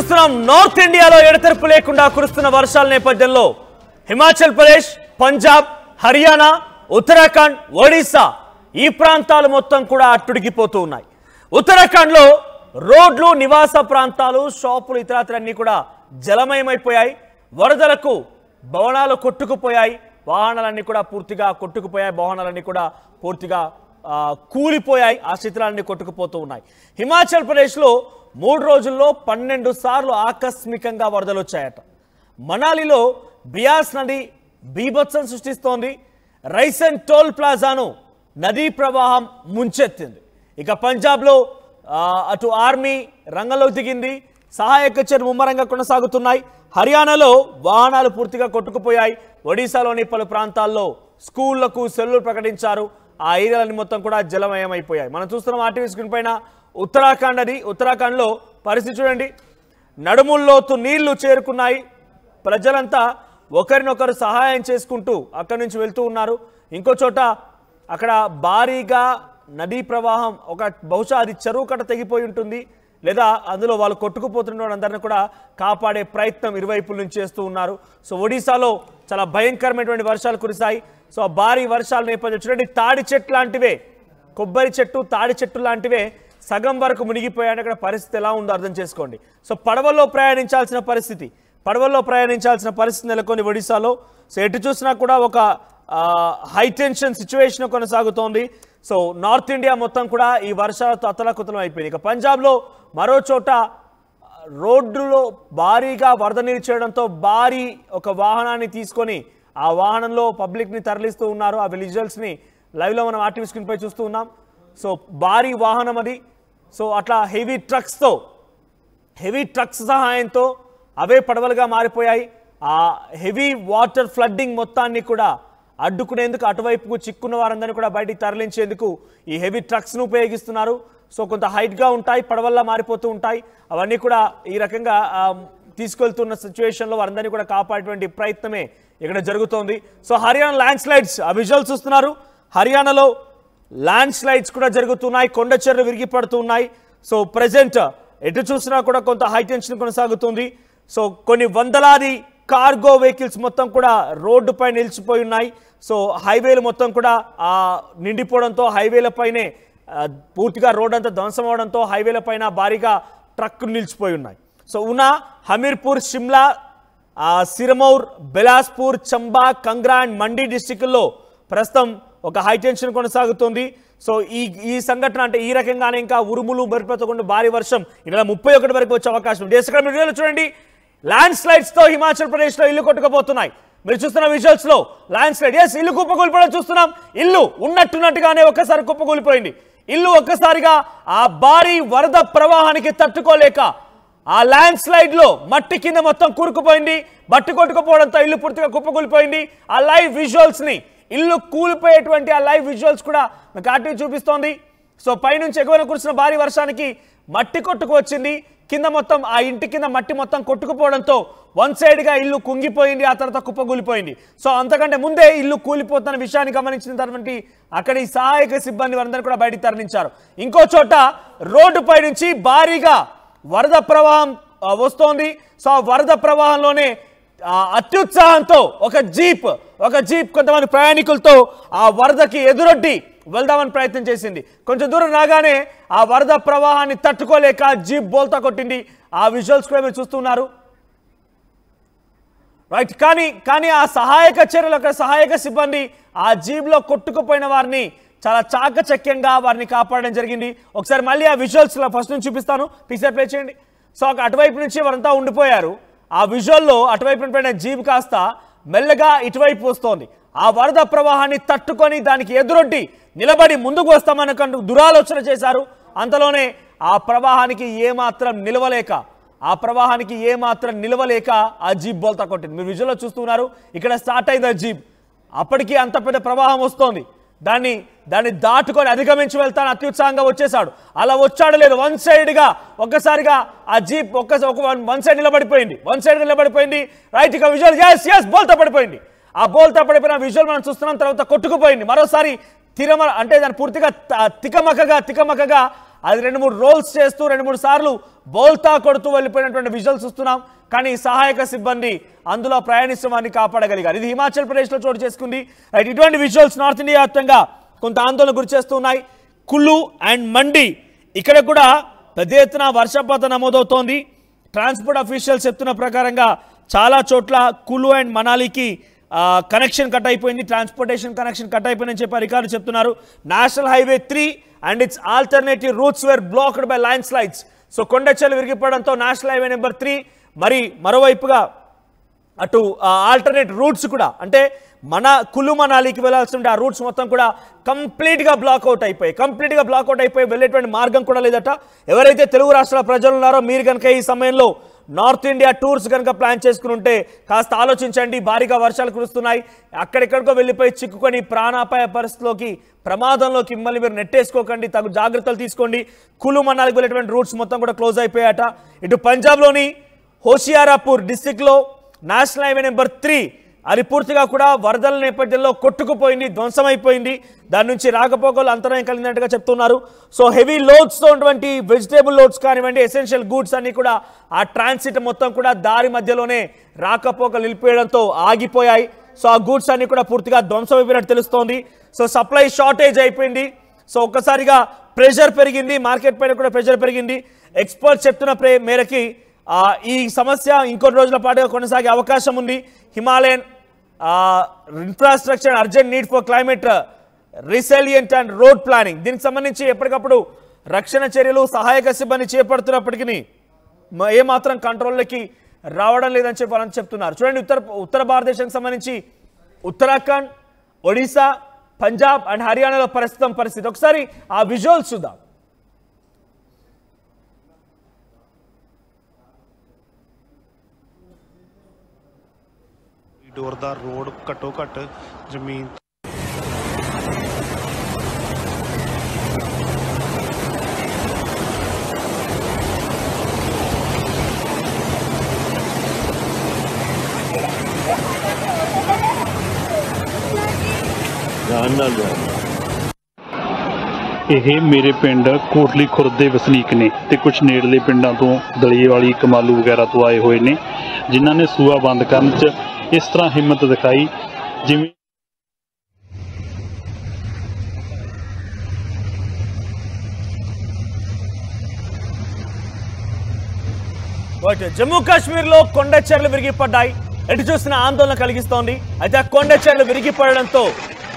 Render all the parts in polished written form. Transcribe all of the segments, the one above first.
చూస్తున్నాం నార్త్ ఇండియాలో ఎడతెరపు లేకుండా కురుస్తున్న వర్షాల నేపథ్యంలో హిమాచల్ ప్రదేశ్, పంజాబ్, హర్యానా, ఉత్తరాఖండ్, ఒడిశా ఈ ప్రాంతాలు మొత్తం కూడా అట్టుడికిపోతూ ఉన్నాయి. ఉత్తరాఖండ్ లో రోడ్లు, నివాస ప్రాంతాలు, షాపులు ఇతరత్రన్నీ కూడా జలమయమైపోయాయి. వరదలకు భవనాలు కొట్టుకుపోయాయి, వాహనాలన్నీ కూడా పూర్తిగా కొట్టుకుపోయాయి, వాహనాలన్నీ కూడా పూర్తిగా కూలిపోయాయి, ఆ స్థితులన్నీ కొట్టుకుపోతూ ఉన్నాయి. హిమాచల్ ప్రదేశ్లో 3 రోజుల్లో 12 సార్లు ఆకస్మికంగా వరదలు వచ్చాయట. మనాలిలో బియాస్ నది బీభత్సం సృష్టిస్తోంది. రైసన్ టోల్ ప్లాజాను నదీ ప్రవాహం ముంచెత్తింది. ఇక పంజాబ్లో అటు ఆర్మీ రంగంలోకి దిగింది, సహాయక చర్యలు ముమ్మరంగా కొనసాగుతున్నాయి. హర్యానాలో వాహనాలు పూర్తిగా కొట్టుకుపోయాయి. ఒడిశాలోని పలు ప్రాంతాల్లో స్కూళ్లకు సెలవులు ప్రకటించారు. ఆ ఏరియాలన్నీ మొత్తం కూడా జలమయమైపోయాయి. మనం చూస్తున్నాం ఆర్టీవీ స్క్రీన్ పైన ఉత్తరాఖండ్ అది. ఉత్తరాఖండ్లో పరిస్థితి చూడండి, నడుముల్లోతు నీళ్లు చేరుకున్నాయి. ప్రజలంతా ఒకరినొకరు సహాయం చేసుకుంటూ అక్కడి నుంచి వెళ్తూ ఉన్నారు. ఇంకో చోట అక్కడ భారీగా నదీ ప్రవాహం, బహుశా అది చెరువు కట్ట తెగిపోయి ఉంటుంది, లేదా అందులో వాళ్ళు కొట్టుకుపోతున్న వాళ్ళందరినీ కూడా కాపాడే ప్రయత్నం ఇరువైపుల నుంచి చేస్తూ ఉన్నారు. సో ఒడిశాలో చాలా భయంకరమైనటువంటి వర్షాలు కురిశాయి. సో భారీ వర్షాల నేపథ్యం చూడండి, తాడి చెట్టు లాంటివే, కొబ్బరి చెట్టు, తాడి చెట్టు లాంటివే సగం వరకు మునిగిపోయాయి. అక్కడ పరిస్థితి ఎలా ఉందో అర్థం చేసుకోండి. సో పడవల్లో ప్రయాణించాల్సిన పరిస్థితి నెలకొని ఒడిశాలో. సో ఎటు చూసినా కూడా ఒక హై టెన్షన్ సిచ్యువేషన్ కొనసాగుతోంది. సో నార్త్ ఇండియా మొత్తం కూడా ఈ వర్షాలతో అతలాకుతలం అయిపోయింది. ఇక పంజాబ్లో మరో చోట రోడ్డులో భారీగా వరద నీరు చేయడంతో భారీ ఒక వాహనాన్ని తీసుకొని ఆ వాహనంలో పబ్లిక్ని తరలిస్తూ ఉన్నారు. ఆ విజువల్స్ని లైవ్లో మనం ఆర్టీవీ స్క్రీన్ పై చూస్తూ ఉన్నాం. సో భారీ వాహనం అది. సో అట్లా హెవీ ట్రక్స్ సహాయంతో అవే పడవలుగా మారిపోయాయి. ఆ హెవీ వాటర్ ఫ్లడ్డింగ్ మొత్తాన్ని కూడా అడ్డుకునేందుకు అటువైపుకు చిక్కున్న వారందరినీ కూడా బయటికి తరలించేందుకు ఈ హెవీ ట్రక్స్ను ఉపయోగిస్తున్నారు. సో కొంత హైట్గా ఉంటాయి, పడవల్లా మారిపోతూ ఉంటాయి. అవన్నీ కూడా ఈ రకంగా తీసుకెళ్తున్న సిచ్యువేషన్లో వారందరినీ కూడా కాపాడేటువంటి ప్రయత్నమే ఇక్కడ జరుగుతోంది. సో హర్యానా ల్యాండ్ స్లైడ్స్, ఆ విజువల్స్ చూస్తున్నారు. హర్యానాలో ల్యాండ్ స్లైడ్స్ కూడా జరుగుతున్నాయి, కొండ చర్యలు విరిగిపడుతున్నాయి. సో ప్రజెంట్ ఎటు చూసినా కూడా కొంత హై టెన్షన్ కొనసాగుతుంది. సో కొన్ని వందలాది కార్గో వెహికల్స్ మొత్తం కూడా రోడ్డుపై నిలిచిపోయి ఉన్నాయి. సో హైవేలు మొత్తం కూడా నిండిపోవడంతో హైవేలపైనే పూర్తిగా రోడ్ అంతా ధ్వంసం అవడంతో హైవేలపైన భారీగా ట్రక్కులు నిలిచిపోయి ఉన్నాయి. సో ఉనా, హమీర్పూర్, షిమ్లా, సిరమౌర్, బిలాస్పూర్, చంబా, కంగ్రా అండ్ మండి డిస్టిక్ల్లో ప్రస్తుతం ఒక హై టెన్షన్ కొనసాగుతుంది. సో ఈ సంఘటన అంటే ఈ రకంగానే ఇంకా ఉరుములు మెరుపులతో భారీ వర్షం ఈ నెల 31 వరకు వచ్చే అవకాశం ఉంది. వీడియోలో చూడండి, ల్యాండ్ స్లైడ్స్ తో హిమాచల్ ప్రదేశ్ లో ఇల్లు కొట్టుకుపోతున్నాయి. మీరు చూస్తున్న విజువల్స్ లో ల్యాండ్ స్లైడ్, ఇల్లు కుప్పకూలిపోవడం చూస్తున్నాం. ఇల్లు ఉన్నట్టున్నట్టుగానే ఒక్కసారి కుప్పకూలిపోయింది. ఇల్లు ఒక్కసారిగా ఆ భారీ వరద ప్రవాహానికి తట్టుకోలేక ఆ ల్యాండ్ స్లైడ్ లో మట్టి కింద మొత్తం కూరుకుపోయింది. మట్టి కొట్టుకుపోవడంతో ఇల్లు పూర్తిగా కుప్పకూలిపోయింది. ఆ లైవ్ విజువల్స్ ని, ఇల్లు కూలిపోయేటువంటి ఆ లైవ్ విజువల్స్ కూడా మీకు ఆర్టీవీ చూపిస్తోంది. సో పైనుంచి ఎగువన కురిసిన భారీ వర్షానికి మట్టి కొట్టుకు వచ్చింది. కింద మొత్తం ఆ ఇంటి కింద మట్టి మొత్తం కొట్టుకుపోవడంతో వన్ సైడ్గా ఇల్లు కుంగిపోయింది, ఆ తర్వాత కుప్పకూలిపోయింది. సో అంతకంటే ముందే ఇల్లు కూలిపోతున్న విషయాన్ని గమనించినటువంటి అక్కడి సహాయక సిబ్బంది వారందరూ కూడా బయటికి తరలించారు. ఇంకో చోట రోడ్డుపై నుంచి భారీగా వరద ప్రవాహం వస్తోంది. సో ఆ వరద ప్రవాహంలోనే అత్యుత్సాహంతో ఒక జీప్ కొంతమంది ప్రయాణికులతో ఆ వరదకి ఎదురొడ్డి వెళ్దామని ప్రయత్నం చేసింది. కొంచెం దూరం రాగానే ఆ వరద ప్రవాహాన్ని తట్టుకోలేక జీప్ బోల్తా కొట్టింది. ఆ విజువల్స్ కూడా మీరు చూస్తున్నారు, రైట్. కానీ ఆ సహాయక చర్యలు, అక్కడ సహాయక సిబ్బంది ఆ జీప్లో కొట్టుకుపోయిన వారిని చాలా చాకచక్యంగా వారిని కాపాడడం జరిగింది. ఒకసారి మళ్ళీ ఆ విజువల్స్ ఫస్ట్ నుంచి చూపిస్తాను, పిక్చర్ ప్లే చేయండి. సో అటువైపు నుంచి వారంతా ఉండిపోయారు. ఆ విజువల్లో అటువైపు పైన జీప్ కాస్త మెల్లగా ఇటువైపు వస్తోంది. ఆ వరద ప్రవాహాన్ని తట్టుకొని దానికి ఎదురొడ్డి నిలబడి ముందుకు వస్తామనుకుంటూ దురాలోచన చేశారు. అంతలోనే ఆ ప్రవాహానికి ఏమాత్రం నిలవలేక ఆ జీప్ బోల్తా కొట్టింది. మీరు విజువల్లో చూస్తున్నారు, ఇక్కడ స్టార్ట్ అయింది ఆ జీప్. అప్పటికి అంత పెద్ద ప్రవాహం వస్తోంది. దాన్ని దాటుకొని అధిగమించి వెళ్తాను అత్యుత్సాహంగా వచ్చేసాడు. అలా వచ్చాడు లేదు, వన్ సైడ్గా ఒక్కసారిగా ఆ జీప్ వన్ సైడ్ నిలబడిపోయింది. రైట్, ఇక విజువల్ బోల్తా పడిపోయింది. ఆ బోల్తా పడిపోయిన విజువల్ మనం చూస్తున్నాం. తర్వాత కొట్టుకుపోయింది. మరోసారి తిరమ అంటే దాన్ని పూర్తిగా తికమకగా అది 2-3 రోల్స్ చేస్తూ 2-3 సార్లు బోల్తా కొడుతూ వెళ్ళిపోయినటువంటి విజువల్స్ చూస్తున్నాం. కానీ సహాయక సిబ్బంది అందులో ప్రయాణిస్తున్న కాపాడగలిగారు. ఇది హిమాచల్ ప్రదేశ్లో చోటు చేసుకుంది. రైట్, ఇటువంటి విజువల్స్ నార్త్ ఇండియా వ్యాప్తంగా కొంత ఆందోళన గురి చేస్తున్నాయి. కులు అండ్ మండి ఇక్కడ కూడా పెద్ద ఎత్తున వర్షపాతం నమోదవుతోంది. ట్రాన్స్పోర్ట్ అఫీషియల్స్ చెప్తున్న ప్రకారంగా చాలా చోట్ల కులు అండ్ మనాలికి కనెక్షన్ కట్ అయిపోయింది, ట్రాన్స్పోర్టేషన్ కనెక్షన్ కట్ అయిపోయిందని చెప్పి అధికారులు చెప్తున్నారు. National highway 3 and its alternative routes were blocked by landslides. So కొండచెలు విరిగిపోవడంతో నేషనల్ హైవే నెంబర్ 3 మరి మరోవైపుగా అటు ఆల్టర్నేట్ రూట్స్ కూడా అంటే మన కులు మనాలికి వెళ్ళాల్సి ఆ రూట్స్ మొత్తం కూడా కంప్లీట్గా బ్లాక్అవుట్ అయిపోయి వెళ్ళేటువంటి మార్గం కూడా లేదట. ఎవరైతే తెలుగు రాష్ట్రాల ప్రజలు ఉన్నారో మీరు కనుక ఈ సమయంలో నార్త్ ఇండియా టూర్స్ కనుక ప్లాన్ చేసుకుని ఉంటే కాస్త ఆలోచించండి. భారీగా వర్షాలు కురుస్తున్నాయి, అక్కడెక్కడికో వెళ్ళిపోయి చిక్కుకొని ప్రాణాపాయ పరిస్థితిలోకి ప్రమాదంలోకి మిమ్మల్ని మీరు నెట్టేసుకోకండి, తగు జాగ్రత్తలు తీసుకోండి. కులు మనాలికి వెళ్ళేటువంటి రూట్స్ మొత్తం కూడా క్లోజ్ అయిపోయాట. ఇటు పంజాబ్లోని హోషియారాపూర్ డిస్టిక్లో నేషనల్ హైవే నెంబర్ 3 అది పూర్తిగా కూడా వరదల నేపథ్యంలో కొట్టుకుపోయింది, ధ్వంసమైపోయింది. దాని నుంచి రాకపోకలు అంతరాయం కలిగినట్టుగా చెప్తున్నారు. సో హెవీ లోడ్స్తో ఉన్నటువంటి వెజిటేబుల్ లోడ్స్ కానివ్వండి, ఎసెన్షియల్ గూడ్స్ అన్ని కూడా ఆ ట్రాన్సిట్ మొత్తం కూడా దారి మధ్యలోనే రాకపోకలు నిలిపేయడంతో ఆగిపోయాయి. సో ఆ గూడ్స్ అన్ని కూడా పూర్తిగా ధ్వంసమైపోయినట్టు తెలుస్తోంది. సో సప్లై షార్టేజ్ అయిపోయింది. సో ఒక్కసారిగా ప్రెషర్ పెరిగింది, మార్కెట్ పైన కూడా ప్రెషర్ పెరిగింది. ఎక్స్పర్ట్స్ చెప్తున్న మేరకి ఈ సమస్య ఇంకొన్ని రోజుల పాటుగా కొనసాగే అవకాశం ఉంది. Himalayan infrastructure urgent need for climate resilient and road planning దీనికి సంబంధించి ఎప్పటికప్పుడు రక్షణ చర్యలు సహాయక సిబ్బంది చేపడుతున్నప్పటికీ ఏమాత్రం కంట్రోల్లోకి రావడం లేదని చెప్పి వాళ్ళని చెప్తున్నారు. చూడండి, ఉత్తర భారతదేశానికి సంబంధించి ఉత్తరాఖండ్, ఒడిశా, పంజాబ్ అండ్ హర్యానాలో పరిస్థితి ఒకసారి ఆ విజువల్స్ చూద్దాం. डोरदार रोड घट्टो घट्ट जमीन ਇਹ ਮੇਰੇ ਪਿੰਡ ਕੋਟਲੀ ਖੁਰਦ ਦੇ ਵਸਨੀਕ ਨੇ ਤੇ ਕੁਝ ਨੇੜਲੇ ਪਿੰਡਾਂ ਤੋਂ ਦਲੀਏਵਾਲੀ ਕਮਾਲੂ ਵਗੈਰਾ ਤੋਂ ਆਏ ਹੋਏ ਨੇ ਜਿਨ੍ਹਾਂ ਨੇ ਸੂਆ ਬੰਦ ਕਰਨ 'ਚ इस तरह हिम्मत दिखाई जिवें జమ్మూ కాశ్మీర్లో కొండ చర్యలు విరిగిపడ్డాయి. ఎటు చూసిన ఆందోళన కలిగిస్తోంది. అయితే ఆ కొండ చర్యలు విరిగిపడడంతో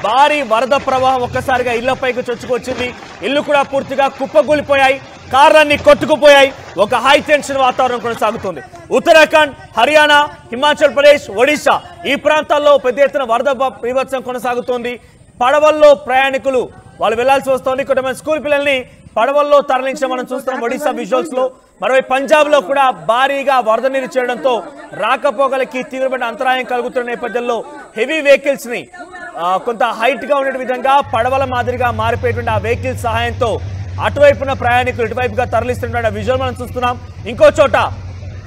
భారీ వరద ప్రవాహం ఒక్కసారిగా ఇళ్లపైకి చొచ్చుకొచ్చింది. ఇల్లు కూడా పూర్తిగా కుప్పగూలిపోయాయి, కార్లన్నీ కొట్టుకుపోయాయి. ఒక హై టెన్షన్ వాతావరణం కొనసాగుతుంది. ఉత్తరాఖండ్, హర్యానా, హిమాచల్ ప్రదేశ్, ఒడిశా ఈ ప్రాంతాల్లో పెద్ద ఎత్తున వరద బీభత్సం కొనసాగుతోంది. పడవల్లో ప్రయాణికులు వాళ్ళు వెళ్లాల్సి వస్తోంది. కొంతమంది స్కూల్ పిల్లల్ని పడవల్లో తరలించడం మనం చూస్తాం ఒడిశా విజువల్స్ లో. మరోవైపు పంజాబ్ లో కూడా భారీగా వరద నీరు చేరడంతో రాకపోకలకి తీవ్రమైన అంతరాయం కలుగుతున్న నేపథ్యంలో హెవీ వెహికల్స్ ని కొంత హైట్ గా ఉండే విధంగా పడవల మాదిరిగా మారిపోయేటువంటి ఆ వెహికల్స్ సహాయంతో అటువైపున ప్రయాణికులు ఇటువైపుగా తరలిస్తున్న విజువల్ మనం చూస్తున్నాం. ఇంకో చోట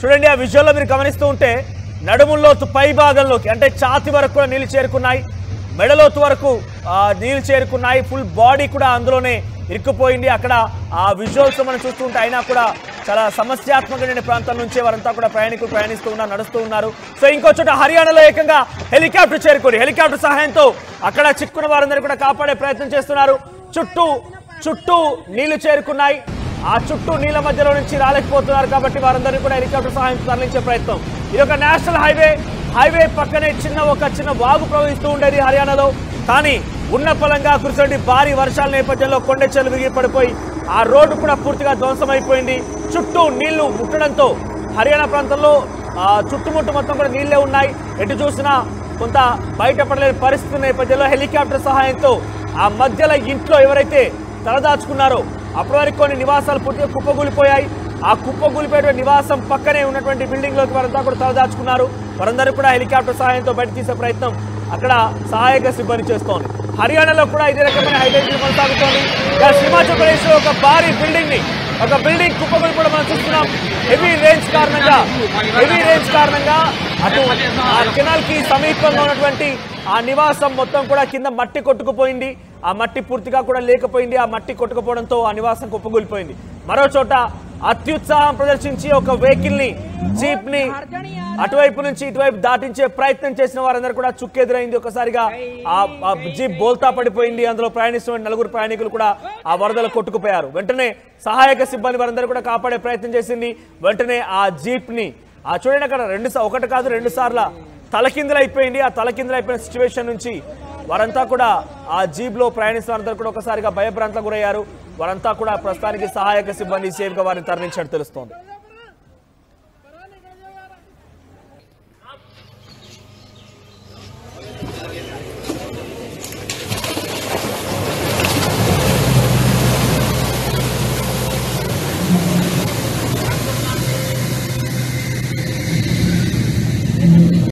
చూడండి, ఆ విజువల్లో మీరు గమనిస్తూ ఉంటే నడుముల్లోతు పై భాగంలోకి అంటే ఛాతి వరకు కూడా నీళ్లు చేరుకున్నాయి, మెడలోతు వరకు నీళ్లు చేరుకున్నాయి. ఫుల్ బాడీ కూడా అందులోనే ఇరుక్కుపోయింది. అక్కడ ఆ విజువల్స్ మనం చూస్తుంటే అయినా కూడా చాలా సమస్యాత్మకమైన ప్రాంతాల నుంచే వారంతా కూడా ప్రయాణికులు ప్రయాణిస్తూ ఉన్నారు, నడుస్తూ ఉన్నారు. సో ఇంకో చోట హర్యానాలో ఏకంగా హెలికాప్టర్ చేరుకొని హెలికాప్టర్ సహాయంతో అక్కడ చిక్కున్న వారందరూ కూడా కాపాడే ప్రయత్నం చేస్తున్నారు. చుట్టూ నీళ్లు చేరుకున్నాయి. ఆ చుట్టూ నీళ్ల మధ్యలో నుంచి రాలేకపోతున్నారు కాబట్టి వారందరినీ కూడా హెలికాప్టర్ సహాయం తరలించే ప్రయత్నం. ఇది ఒక నేషనల్ హైవే పక్కనే చిన్న వాగు ప్రవహిస్తూ ఉండేది హర్యానాలో. కానీ ఉన్న పలంగా కురిసేటి భారీ వర్షాల నేపథ్యంలో కొండ చెట్లు విరిగి పడిపోయి ఆ రోడ్డు కూడా పూర్తిగా ధ్వంసమైపోయింది. చుట్టూ నీళ్లు ముట్టడంతో హర్యానా ప్రాంతంలో చుట్టుముట్టు మొత్తం కూడా నీళ్లే ఉన్నాయి. ఎటు చూసినా కొంత బయటపడలేని పరిస్థితి నేపథ్యంలో హెలికాప్టర్ సహాయంతో ఆ మధ్యలో ఇంట్లో ఎవరైతే తలదాచుకున్నారో అప్పటి వరకు కొన్ని నివాసాలు పూర్తిగా కుప్పగూలిపోయాయి. ఆ కుప్పగూలిపోయేటువంటి నివాసం పక్కనే ఉన్నటువంటి బిల్డింగ్ లోకి వారంతా కూడా తలదాచుకున్నారు. వారందరూ కూడా హెలికాప్టర్ సహాయంతో బయట తీసే ప్రయత్నం అక్కడ సహాయక సిబ్బంది చేస్తోంది. హర్యానాలో కూడా ఇదే రకమైన హైలైట్లు కొనసాగుతోంది. హిమాచల్ ప్రదేశ్ లో ఒక భారీ బిల్డింగ్ కుప్పగూలిపోవడం మనం చూస్తున్నాం. హెవీ రేంజ్ కారణంగా అటు ఆ కెనాల్ కి సమీపంలో ఉన్నటువంటి ఆ నివాసం మొత్తం కూడా కింద మట్టి కొట్టుకుపోయింది. ఆ మట్టి పూర్తిగా కూడా లేకపోయింది. ఆ మట్టి కొట్టుకుపోవడంతో ఆ నివాసం కుప్పగూలిపోయింది. మరో చోట అత్యుత్సాహం ప్రదర్శించి ఒక వెహికల్ ని జీప్ ని అటువైపు నుంచి ఇటువైపు దాటించే ప్రయత్నం చేసిన వారందరూ కూడా చుక్కెదురైంది. ఒకసారిగా ఆ జీప్ బోల్తా పడిపోయింది. అందులో ప్రయాణిస్తున్న 4 ప్రయాణికులు కూడా ఆ వరదలు కొట్టుకుపోయారు. వెంటనే సహాయక సిబ్బంది వారందరూ కూడా కాపాడే ప్రయత్నం చేసింది. వెంటనే ఆ జీప్ ని చూడండి అక్కడ ఒకటి కాదు 2 సార్లు తలకిందులైపోయింది. ఆ తలకిందులైపోయిన సిచ్యువేషన్ నుంచి వారంతా కూడా ఆ జీప్ లో ప్రయాణిస్తున్న వారందరూ కూడా ఒకసారిగా భయభ్రాంతలకు గురయ్యారు. వారంతా కూడా ప్రస్తుతానికి సహాయక సిబ్బంది సేఫ్గా వారిని తరలించినట్టు తెలుస్తోంది.